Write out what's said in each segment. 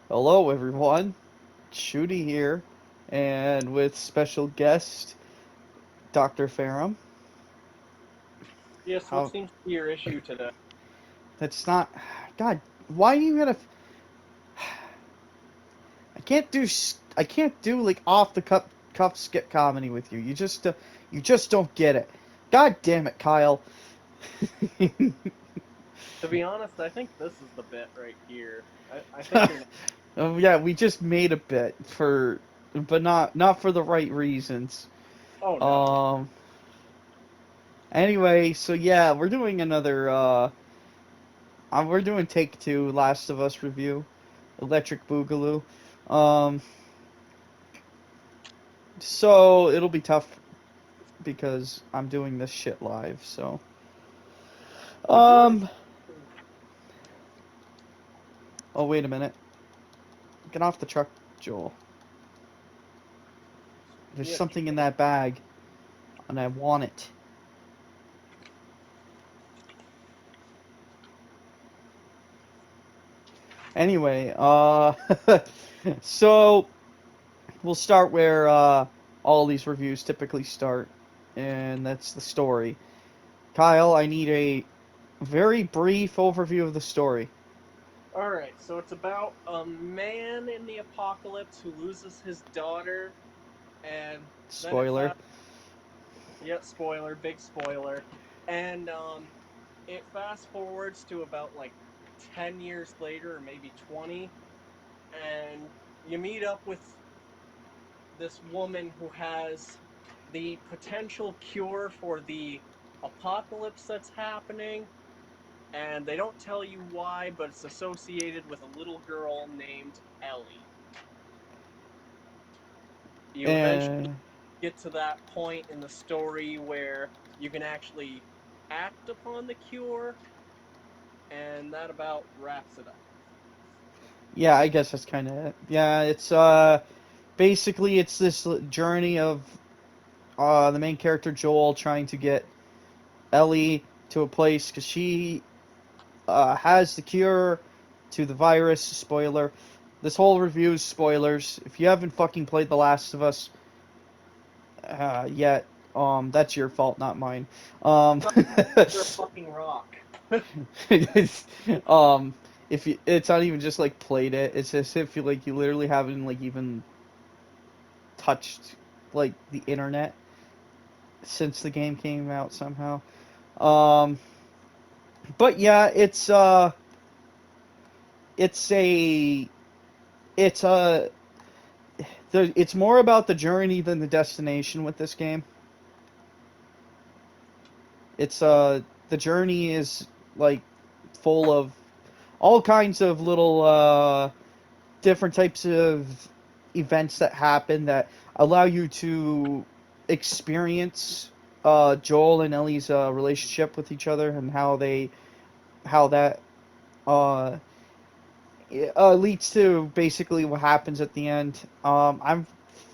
Hello, everyone. Shooty here, and with special guest Dr. Ferrum. Yes, what How? seems to be your issue today? That's not. God, why do you gotta? I can't do like off the cuff skit comedy with you. You just don't get it. God damn it, Kyle. To be honest, I think this is the bit right here. I think you're not. Oh yeah, we just made a bit but not for the right reasons. Oh no. Um. Anyway, so yeah, we're doing take two Last of Us review, Electric Boogaloo. Um, so it'll be tough because I'm doing this shit live. So, Would you like? um, oh wait a minute, get off the truck, Joel. There's Yes. something in that bag, and I want it. Anyway, so we'll start where all these reviews typically start, and that's the story. Kyle, I need a very brief overview of the story. All right. So it's about a man in the apocalypse who loses his daughter, and then it Spoiler. fast. Yeah, spoiler, big spoiler, and it fast forwards to about like 10 years later, or maybe 20, and you meet up with this woman who has the potential cure for the apocalypse that's happening, and they don't tell you why, but it's associated with a little girl named Ellie. You eventually And get to that point in the story where you can actually act upon the cure, and that about wraps it up. yeah, I guess that's kind of it. Yeah, it's basically it's this journey of the main character Joel trying to get Ellie to a place because she has the cure to the virus. Spoiler. This whole review is spoilers. If you haven't fucking played The Last of Us yet, that's your fault, not mine. Um, Stop under a fucking rock. um, if you, it's not even just like played it. It's as if you literally haven't like even touched like the internet since the game came out somehow. Um, but yeah, it's a it's a it's more about the journey than the destination with this game. It's the journey is like full of all kinds of little different types of events that happen that allow you to experience Joel and Ellie's relationship with each other and how that uh, leads to basically what happens at the end. I'm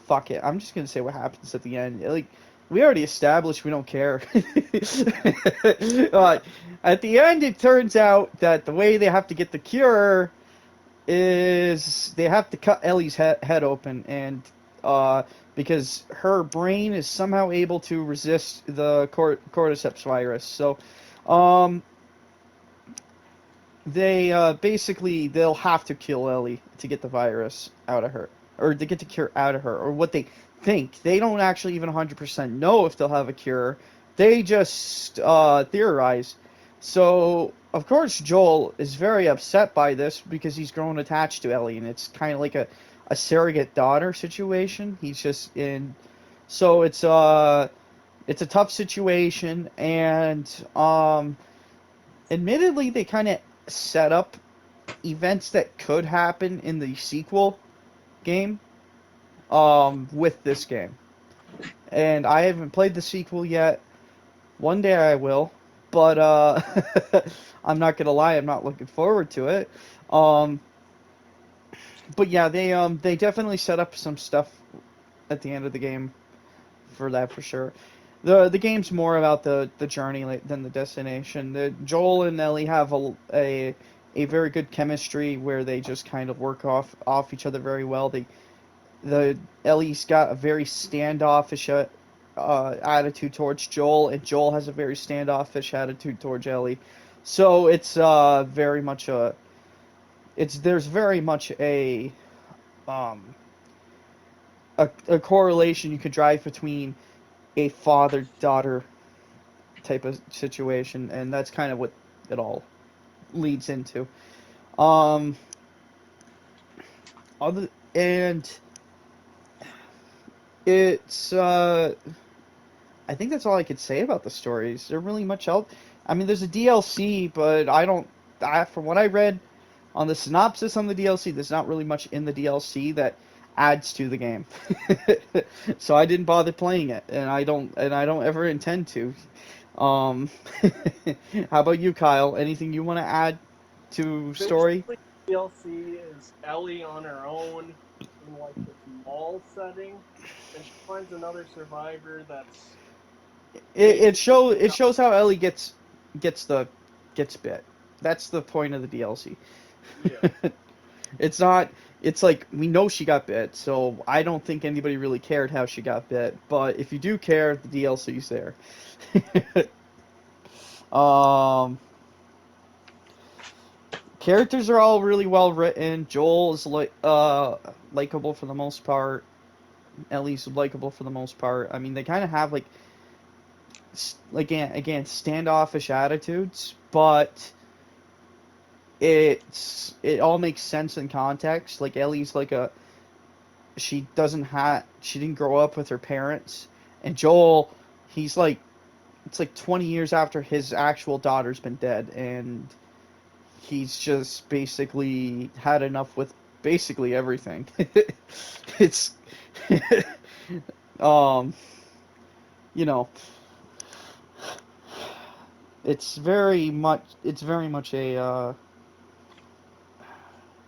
fuck it. I'm just gonna say what happens at the end. Like we already established we don't care. uh, at the end, it turns out that the way they have to get the cure is they have to cut Ellie's head open, and uh, because her brain is somehow able to resist the cordyceps virus. So, um, they basically they'll have to kill Ellie to get the virus out of her, or to get the cure out of her, or what they think. They don't actually even 100% know if they'll have a cure. They just theorize. So of course Joel is very upset by this because he's grown attached to Ellie, and it's kind of like a surrogate daughter situation. He's just in. So it's a tough situation, and admittedly they kind of set up events that could happen in the sequel game with this game. And I haven't played the sequel yet. One day I will, but I'm not gonna lie, I'm not looking forward to it. Um, but yeah, they definitely set up some stuff at the end of the game for that for sure. The game's more about the journey than the destination. The Joel and Ellie have a very good chemistry where they just kind of work off each other very well. The Ellie's got a very standoffish attitude towards Joel, and Joel has a very standoffish attitude towards Ellie. So it's very much a it's there's very much um, a correlation you could drive between a father daughter type of situation, and that's kind of what it all leads into. Um, other and it's I think that's all I could say about the story. Is there really much else? I mean, there's a DLC, but I don't. From what I read on the synopsis on the DLC, there's not really much in the DLC that adds to the game. So I didn't bother playing it, and I don't ever intend to. Um, how about you, Kyle? Anything you want to add to story? Basically, DLC is Ellie on her own in like this mall setting, and she finds another survivor that's basically It shows how Ellie gets the gets bit. That's the point of the DLC. yeah. It's not. It's like we know she got bit, so I don't think anybody really cared how she got bit. But if you do care, the DLC's there. um, Characters are all really well written. Joel is likable for the most part. Ellie's likable for the most part. I mean, they kind of have like again standoffish attitudes, but it all makes sense in context. Like Ellie's like a she didn't grow up with her parents, and Joel, he's like it's like 20 years after his actual daughter's been dead, and he's just basically had enough with basically everything. It's um you know it's very much a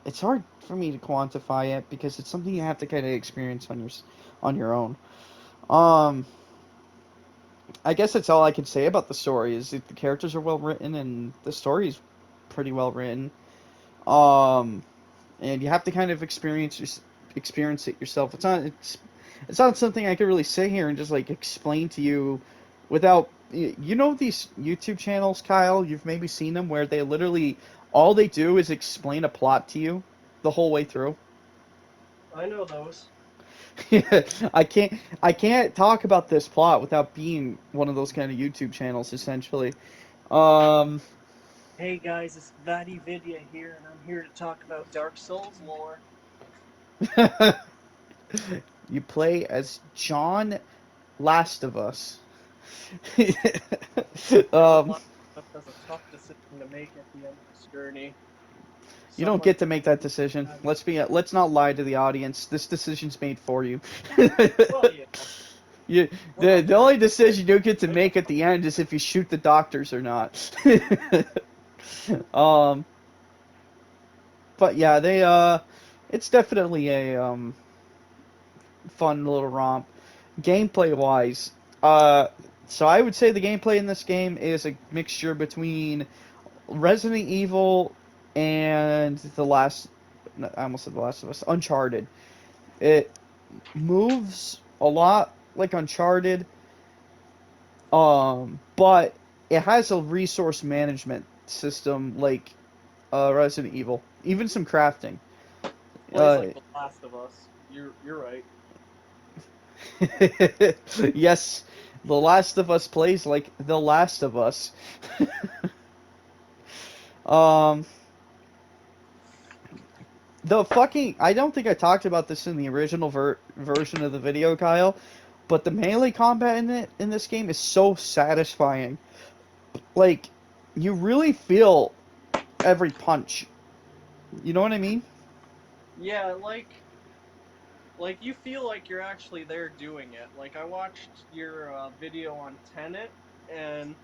it's hard for me to quantify it because it's something you have to kind of experience on your own. Um, I guess that's all I can say about the story is that the characters are well written and the story is pretty well written. Um, and you have to kind of experience it yourself. It's not something I could really sit here and just like explain to you without you know these YouTube channels, Kyle. You've maybe seen them where they literally all they do is explain a plot to you the whole way through. I know those. I can't talk about this plot without being one of those kind of YouTube channels essentially. Um, Hey guys, it's Vadi Vidya here, and I'm here to talk about Dark Souls lore. you play as John Last of Us. John um, Locke has a tough decision to make at the end of his journey. you don't Someone get to make that decision. had, Let's not lie to the audience. This decision's made for you. well, yeah, You, we're not the gonna only decision you get to make a make at the end is if you shoot the doctors or not. um, but yeah, it's definitely a fun little romp. Gameplay wise, so I would say the gameplay in this game is a mixture between Resident Evil and I almost said The Last of Us, Uncharted. It moves a lot like Uncharted, but it has a resource management system like Resident Evil, even some crafting. plays Uh, like The Last of Us. You're right. yes, The Last of Us plays like The Last of Us. um, the fucking I don't think I talked about this in the original version of the video, Kyle, but the melee combat in this game is so satisfying. Like you really feel every punch. You know what I mean? Yeah, like you feel like you're actually there doing it. Like I watched your video on Tenet, and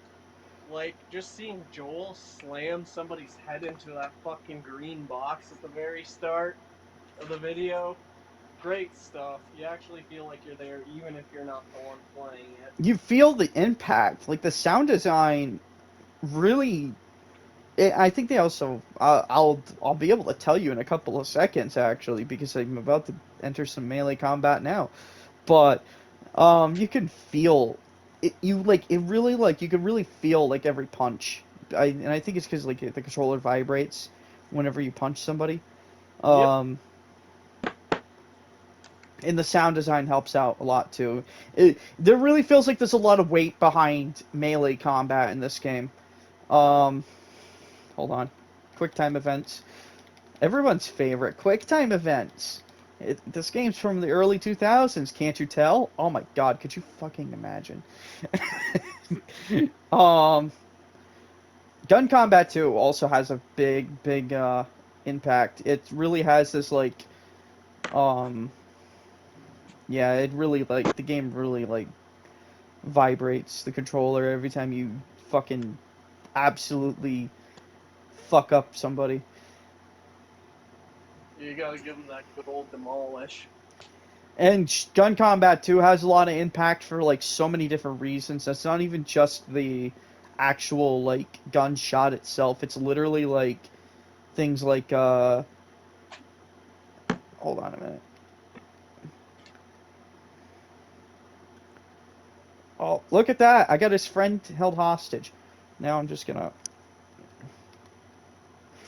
like just seeing Joel slam somebody's head into that fucking green box at the very start of the video. Great stuff. You actually feel like you're there even if you're not the one playing it. You feel the impact. Like the sound design really I think they also I'll be able to tell you in a couple of seconds actually because I'm about to enter some melee combat now. But you can feel it. You like it really like you can really feel like every punch. And I think it's because like the controller vibrates whenever you punch somebody. Yep. Um, and the sound design helps out a lot too. There really feels like there's a lot of weight behind melee combat in this game. Um, hold on, quick time events. Everyone's favorite quick time events. This game's from the early 2000s, can't you tell? Oh my god, could you fucking imagine? um, Gun Combat 2 also has a big impact. It really has this like um yeah, it really like the game really like vibrates the controller every time you fucking absolutely fuck up somebody. You gotta give them that good old demolish. And Gun Combat 2 has a lot of impact for like so many different reasons. That's not even just the actual like gunshot itself. It's literally like things like hold on a minute. Oh, look at that. I got his friend held hostage. Now I'm just gonna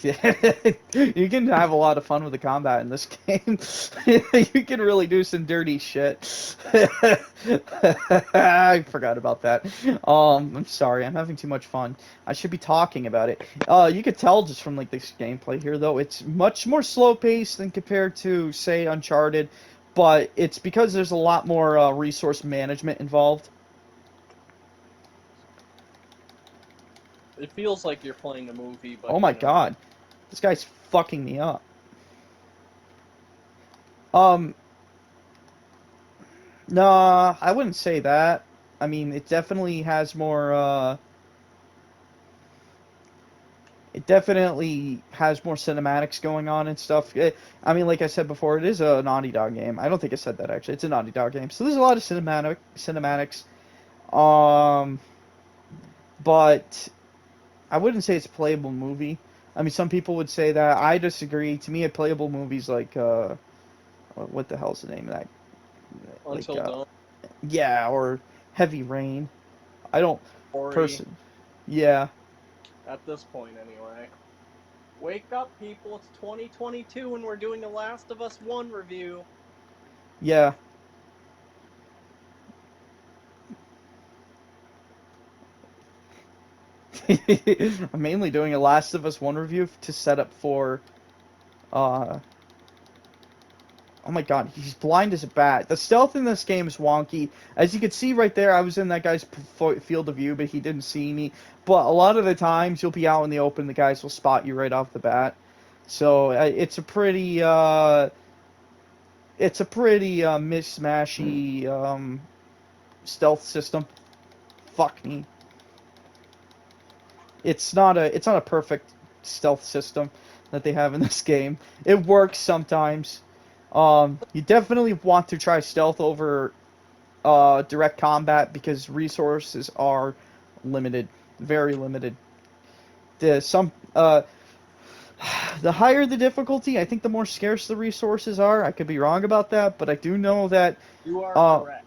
you can have a lot of fun with the combat in this game. You can really do some dirty shit. I forgot about that. I'm sorry. I'm having too much fun. I should be talking about it. You could tell just from like this gameplay here, though, it's much more slow paced than compared to say Uncharted, but it's because there's a lot more resource management involved. It feels like you're playing a movie, Oh but my god, this guy's fucking me up. Um, No, I wouldn't say that. I mean, it definitely has more. It definitely has more cinematics going on and stuff. I mean, like I said before, it is a Naughty Dog game. I don't think I said that actually. It's a Naughty Dog game, so there's a lot of cinematics. Um, but I wouldn't say it's a playable movie. I mean, some people would say that. I disagree. To me, a playable movie's like what the hell's the name of that? Like Until Dawn, yeah, or Heavy Rain. I don't Ori, person. Yeah, at this point anyway. Wake up, people! It's 2022, and we're doing a Last of Us 1 review. yeah. I'm mainly doing a Last of Us 1 review to set up for uh oh my god, he's blind as a bat. The stealth in this game is wonky. As you can see right there, I was in that guy's field of view, but he didn't see me. But a lot of the times you'll be out in the open, the guys will spot you right off the bat. So it's a pretty mishmashy stealth system. Fuck me. It's not a perfect stealth system that they have in this game. It works sometimes. You definitely want to try stealth over direct combat because resources are limited, very limited. The some the higher the difficulty, I think the more scarce the resources are. I could be wrong about that, but I do know that You are uh, correct.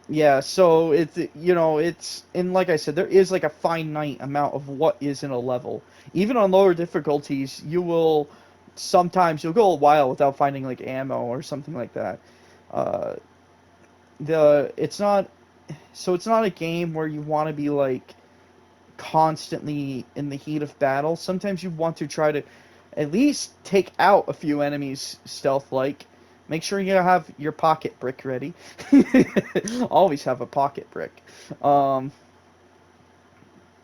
yeah, so it's and like I said, there is like a finite amount of what is in a level. Even on lower difficulties, you'll go a while without finding like ammo or something like that. Uh, the it's not a game where you want to be like constantly in the heat of battle. Sometimes you want to try to at least take out a few enemies stealth like. Make sure you have your pocket brick ready. Always have a pocket brick. Um,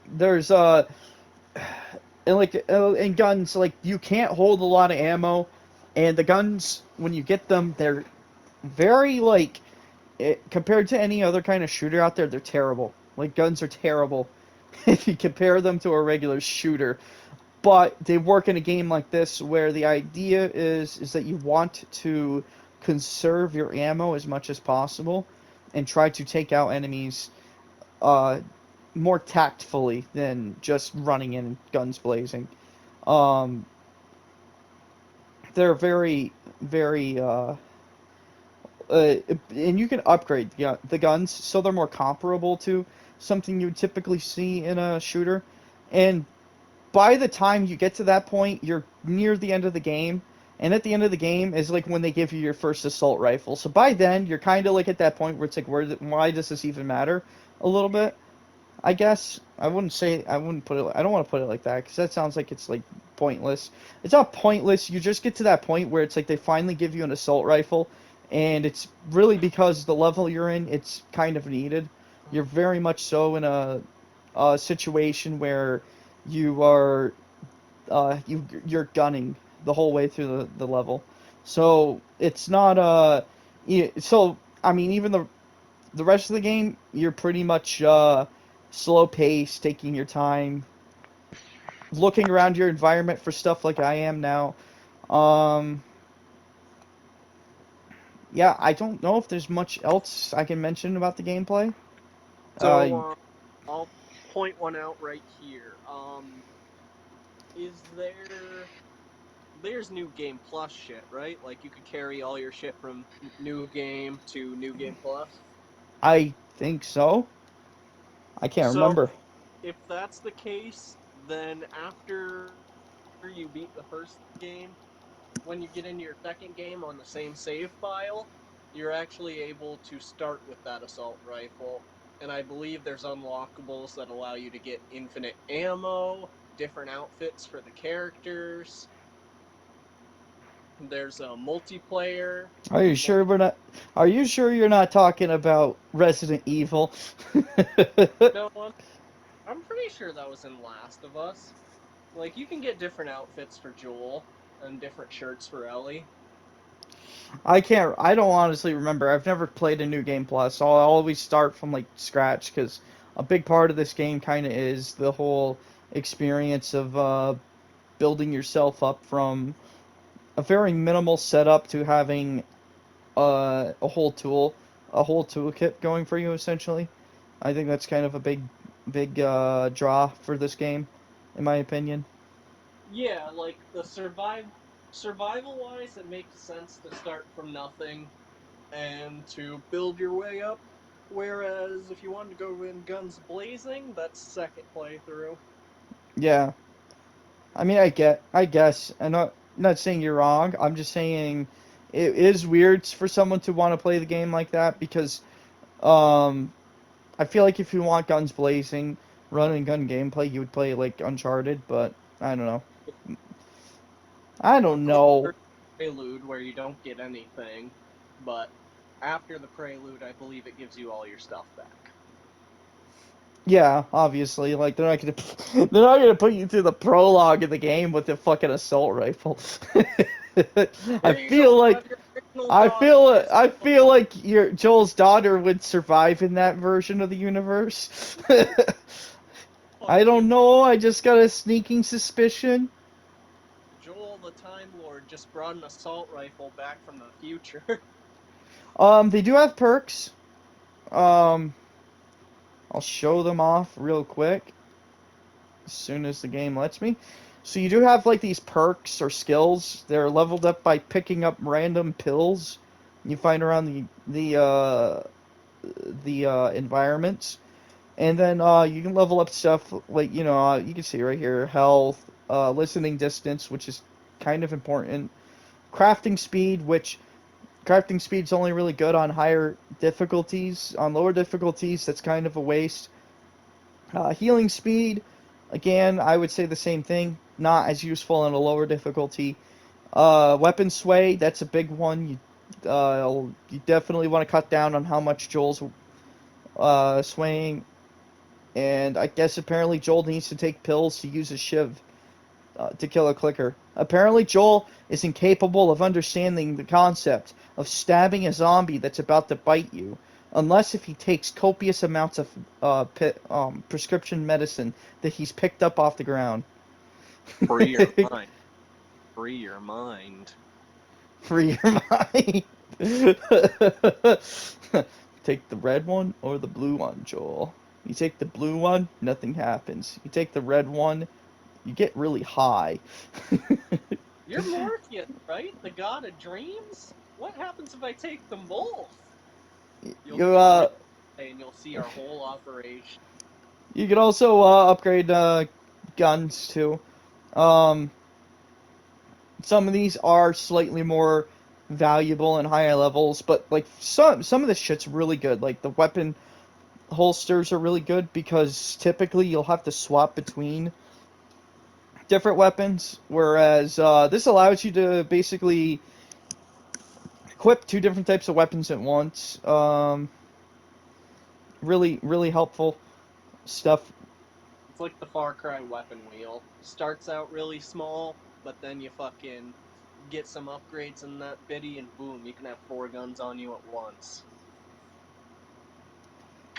there's and like in guns like you can't hold a lot of ammo, and the guns when you get them they're very like compared to any other kind of shooter out there they're terrible. Like guns are terrible if you compare them to a regular shooter. But they work in a game like this where the idea is that you want to conserve your ammo as much as possible and try to take out enemies uh, more tactfully than just running in guns blazing. Um, they're very and you can upgrade the guns so they're more comparable to something you would typically see in a shooter. And by the time you get to that point, you're near the end of the game. And at the end of the game is like when they give you your first assault rifle. So by then, you're kind of like at that point where it's like, why does this even matter? A little bit. I guess I wouldn't put it. I don't want to put it like that because that sounds like it's like pointless. It's not pointless. You just get to that point where it's like they finally give you an assault rifle, and it's really because the level you're in, it's kind of needed. You're very much so in a situation where you are you're gunning the whole way through the level, so it's not so I mean even the rest of the game, you're pretty much slow pace, taking your time, looking around your environment for stuff like I am now. Um, yeah, I don't know if there's much else I can mention about the gameplay. Uh, So I'll point one out right here. Is there's new game plus shit, right? Like you could carry all your shit from new game to new game plus. I think so. I can't So remember. if that's the case, then after you beat the first game, when you get into your second game on the same save file, you're actually able to start with that assault rifle. And I believe there's unlockables that allow you to get infinite ammo, different outfits for the characters. There's a multiplayer. Are you sure we're not? Are you sure you're not talking about Resident Evil? No, I'm pretty sure that was in Last of Us. Like you can get different outfits for Joel and different shirts for Ellie. I can't. I don't honestly remember. I've never played a new game plus, so I'll always start from like scratch because a big part of this game kind of is the whole experience of building yourself up from a very minimal setup to having a whole toolkit going for you essentially. I think that's kind of a big draw for this game, in my opinion. Yeah, like the survival wise, it makes sense to start from nothing and to build your way up. Whereas if you wanted to go in guns blazing, that's second playthrough. Yeah, I mean, I guess, I'm not saying you're wrong. I'm just saying it is weird for someone to want to play the game like that because um, I feel like if you want guns blazing, run and gun gameplay, you would play like Uncharted. But I don't know. I don't Unless know. there's a prelude where you don't get anything, but after the prelude, I believe it gives you all your stuff back. Yeah, obviously, like they're not gonna put you through the prologue of the game with a fucking assault rifle. I Here you feel go, like have your original gun I pistol. feel like your Joel's daughter would survive in that version of the universe. Fuck I don't you. know. I just got a sneaking suspicion. Joel the Time Lord just brought an assault rifle back from the future. They do have perks. Um, I'll show them off real quick as soon as the game lets me. So you do have like these perks or skills. They're leveled up by picking up random pills you find around the environments. And then you can level up stuff like you can see right here health, listening distance, which is kind of important. Crafting speed, which crafting speed's only really good on higher difficulties. On lower difficulties, that's kind of a waste. Healing speed, again, I would say the same thing. Not as useful on a lower difficulty. Weapon sway, that's a big one. You definitely want to cut down on how much Joel's swaying. And I guess apparently Joel needs to take pills to use a shiv to kill a clicker. Apparently Joel is incapable of understanding the concept of stabbing a zombie that's about to bite you, unless if he takes copious amounts of prescription medicine that he's picked up off the ground. Free your mind. Free your mind. Free your mind. Take the red one or the blue one, Joel. You take the blue one, nothing happens. You take the red one, you get really high. You're Morpheus, right? The god of dreams? What happens if I take them both? You'll you be really and you'll see our whole operation. you can also upgrade guns too. Um, some of these are slightly more valuable and higher levels, but like some of this shit's really good. Like the weapon holsters are really good because typically you'll have to swap between different weapons, whereas this allows you to basically equip two different types of weapons at once. Really helpful stuff. It's like the Far Cry weapon wheel. Starts out really small, but then you fucking get some upgrades in that biddy, and boom, you can have 4 guns on you at once.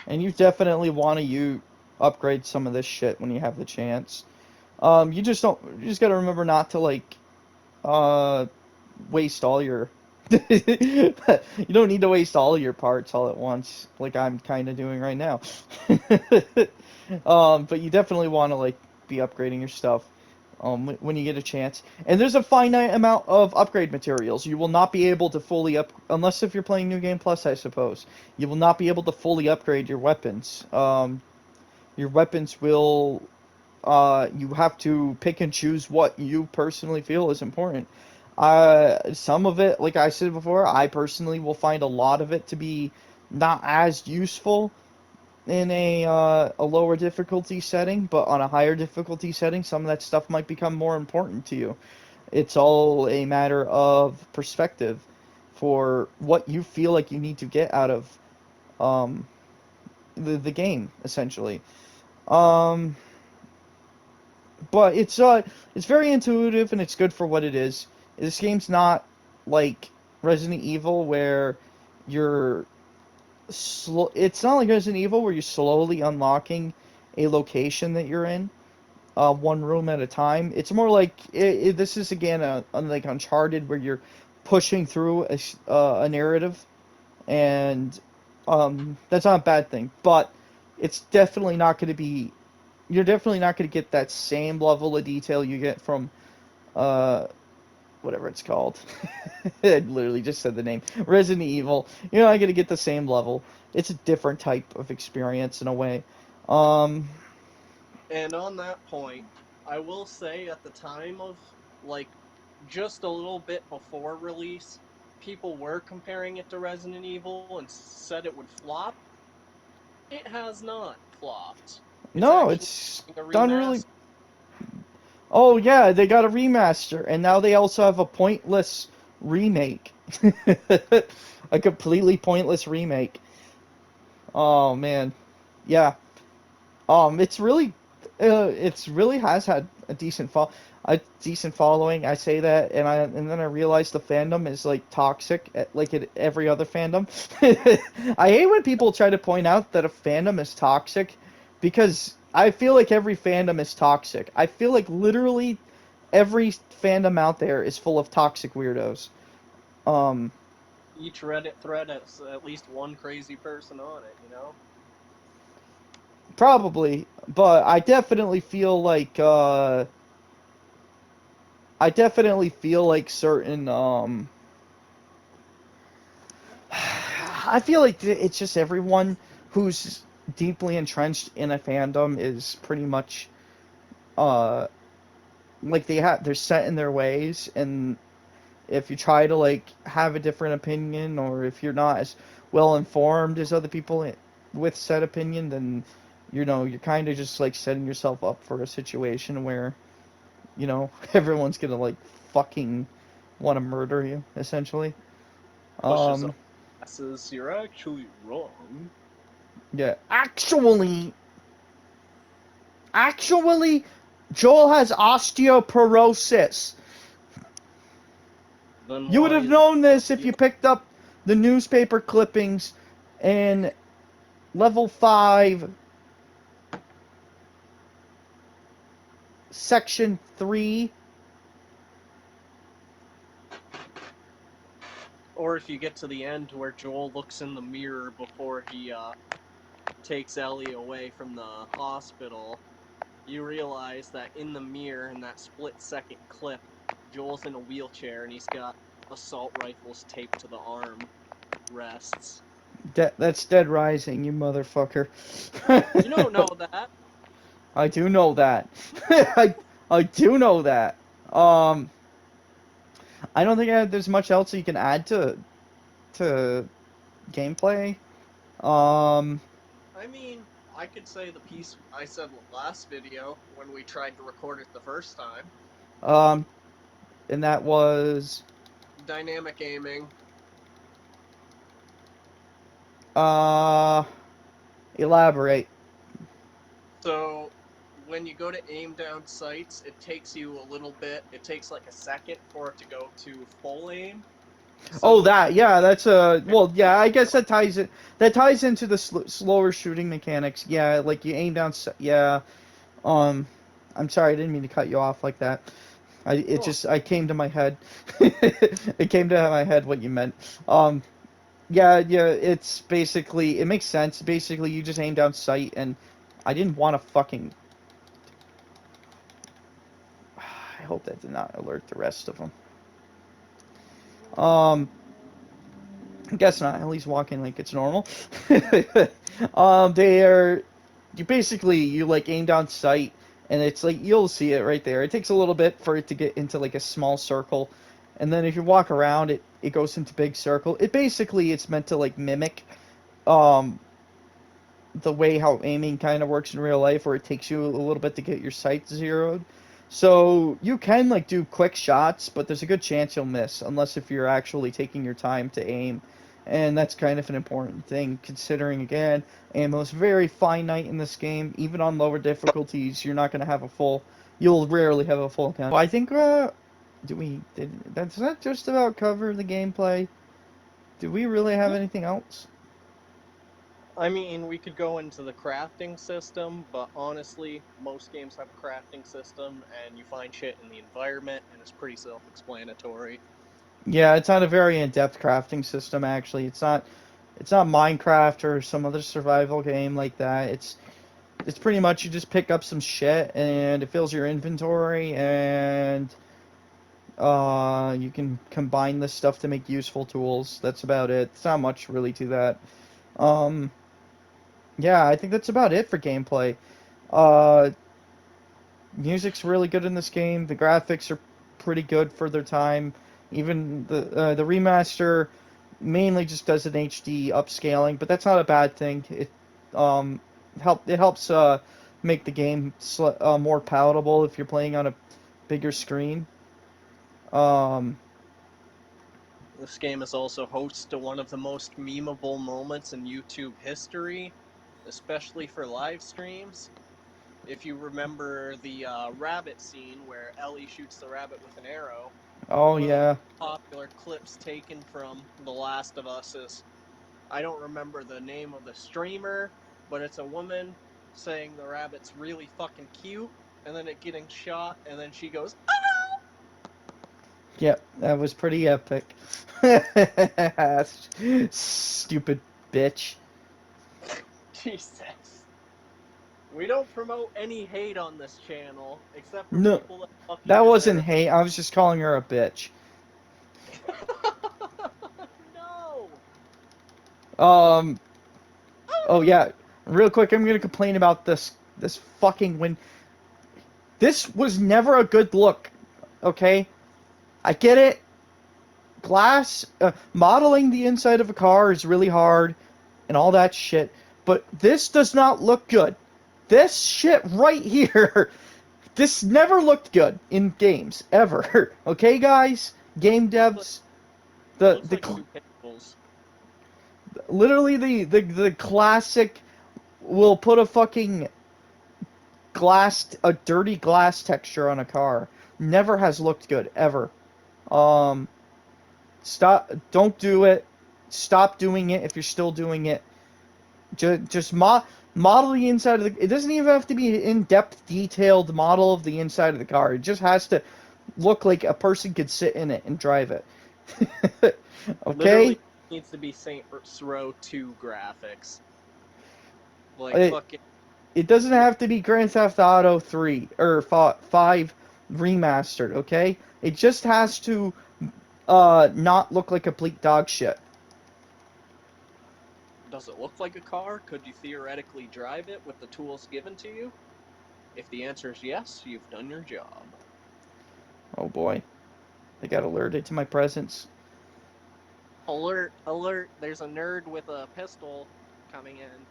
And you definitely want to upgrade some of this shit when you have the chance. You just don't. You just gotta remember not to like uh waste all your. You don't need to waste all your parts all at once, like I'm kind of doing right now. But you definitely want to like be upgrading your stuff when you get a chance. And there's a finite amount of upgrade materials. You will not be able to fully up unless if you're playing New Game Plus, I suppose. You will not be able to fully upgrade your weapons. Your weapons will you have to pick and choose what you personally feel is important. Some of it, like I said before, I personally will find a lot of it to be not as useful in a lower difficulty setting, but on a higher difficulty setting, some of that stuff might become more important to you. It's all a matter of perspective for what you feel like you need to get out of um, the game, essentially. Um, but it's very intuitive and it's good for what it is. This game's not like Resident Evil where you're it's not like Resident Evil where you're slowly unlocking a location that you're in, one room at a time. It's more like this is again like Uncharted where you're pushing through a narrative, and that's not a bad thing. But it's definitely not going to be. You're definitely not going to get that same level of detail you get from uh, whatever it's called. I literally just said the name. Resident Evil. You're not gonna get the same level. It's a different type of experience in a way. Um, And on that point, I will say at the time of, like, just a little bit before release, people were comparing it to Resident Evil and said it would flop. It has not flopped. It's no, actually it's a done really. remaster. Oh yeah, they got a remaster, and now they also have a pointless remake. A completely pointless remake. Oh man, yeah. It's really has had a decent following. I say that, and then I realize the fandom is like toxic, like every other fandom. I hate when people try to point out that a fandom is toxic, because I feel like every fandom is toxic. I feel like literally every fandom out there is full of toxic weirdos. Um, Each Reddit thread has at least one crazy person on it, you know? Probably, but I definitely feel like certain I feel like it's just everyone who's deeply entrenched in a fandom is pretty much uh like they're set in their ways, and if you try to like have a different opinion, or if you're not as well informed as other people with said opinion, then you're kind of just like setting yourself up for a situation where everyone's gonna like fucking want to murder you, essentially. Pushes Um, up asses, you're actually wrong. yeah. Actually, Joel has osteoporosis. Then You would why have is known this if he you picked up the newspaper clippings in level 5, section 3. or if you get to the end where Joel looks in the mirror before he takes Ellie away from the hospital, you realize that in the mirror, in that split-second clip, Joel's in a wheelchair and he's got assault rifles taped to the arm rests. That's Dead Rising, you motherfucker. You don't know that. I do know that. I do know that. Um, I don't think there's much else you can add to gameplay. Um, I mean, I could say the piece I said last video when we tried to record it the first time. um, and that was Dynamic aiming. uh, elaborate. So when you go to aim down sights, it takes you a little bit. It takes like a second for it to go to full aim. Oh, So that, yeah, that's well, yeah, I guess that ties into the slower shooting mechanics. Yeah, like you aim down, yeah. Um, I'm sorry, I didn't mean to cut you off like that. oh, I came to my head. It came to my head what you meant. Um, yeah, it's basically, it makes sense. Basically, you just aim down sight, and I didn't want to fucking. I hope that did not alert the rest of them. Um, I guess not. At least walking like it's normal. They are. You like aim down sight, and it's like you'll see it right there. It takes a little bit for it to get into like a small circle, and then if you walk around it, it goes into big circle. It's meant to like mimic, um, the way how aiming kind of works in real life, where it takes you a little bit to get your sights zeroed. So you can like do quick shots, but there's a good chance you'll miss unless if you're actually taking your time to aim. And that's kind of an important thing, considering again, ammo is very finite in this game. Even on lower difficulties, you're not going to have a full. You'll rarely have a full count. I think. Does that just about cover the gameplay? Do we really have yeah. anything else? I mean, we could go into the crafting system, but honestly, most games have a crafting system, and you find shit in the environment, and it's pretty self-explanatory. Yeah, it's not a very in-depth crafting system actually. It's not Minecraft or some other survival game like that. It's pretty much you just pick up some shit and it fills your inventory and you can combine this stuff to make useful tools. That's about it. It's not much really to that. Um yeah, I think that's about it for gameplay. Uh Music's really good in this game. The graphics are pretty good for their time. Even the remaster mainly just does an HD upscaling, but that's not a bad thing. Um it helps make the game more palatable if you're playing on a bigger screen. Um This game is also host to one of the most memeable moments in YouTube history, especially for live streams. If you remember the rabbit scene where Ellie shoots the rabbit with an arrow, oh one of the yeah. popular clips taken from The Last of Us is, I don't remember the name of the streamer, but it's a woman saying the rabbit's really fucking cute, and then it getting shot, and then she goes, Yep, that was pretty epic. Stupid bitch. Jesus. We don't promote any hate on this channel, except for No, people that fucking that wasn't deserve hate. I was just calling her a bitch. it. No! Um, oh yeah, real quick, I'm gonna complain about this fucking win. This was never a good look. Okay, I get it. Glass modeling the inside of a car is really hard and all that shit, but this does not look good. This shit right here, this never looked good in games ever. Okay, guys, game Looks like devs, it the looks the like two pixels. literally the classic will put a fucking a dirty glass texture on a car. Never has looked good ever. Um, stop. Don't do it. Stop doing it if you're still doing it. Just model the inside of the. It doesn't even have to be an in-depth, detailed model of the inside of the car. It just has to look like a person could sit in it and drive it. Literally Okay? needs to be Saints Row 2 graphics. Like It, fucking it doesn't yeah, have to be Grand Theft Auto 3 or 5 remastered, okay? It just has to not look like complete dog shit. does it look like a car? Could you theoretically drive it with the tools given to you? If the answer is yes, you've done your job. Oh boy, I got alerted to my presence. Alert, alert, there's a nerd with a pistol coming in.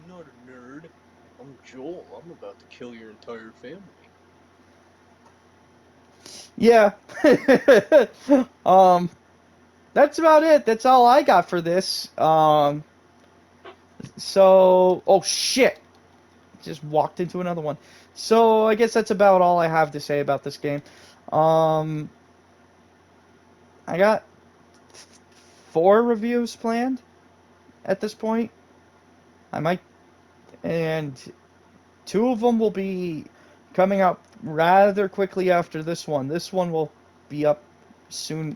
I'm not a nerd. I'm Joel. I'm about to kill your entire family. Yeah. um, that's about it. That's all I got for this. Oh shit, just walked into another one. So I guess that's about all I have to say about this game. Um, I got 4 reviews planned at this point. I might, and 2 of them will be coming out rather quickly after this one. This one will be up sooner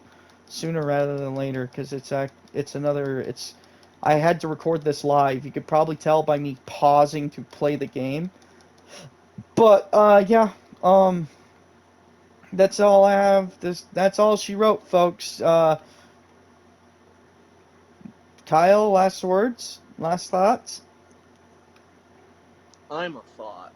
rather than later because it's another. It's I had to record this live. You could probably tell by me pausing to play the game. But yeah, um, that's all I have. That's all she wrote, folks. Kyle, last words, last thoughts. I'm a thought.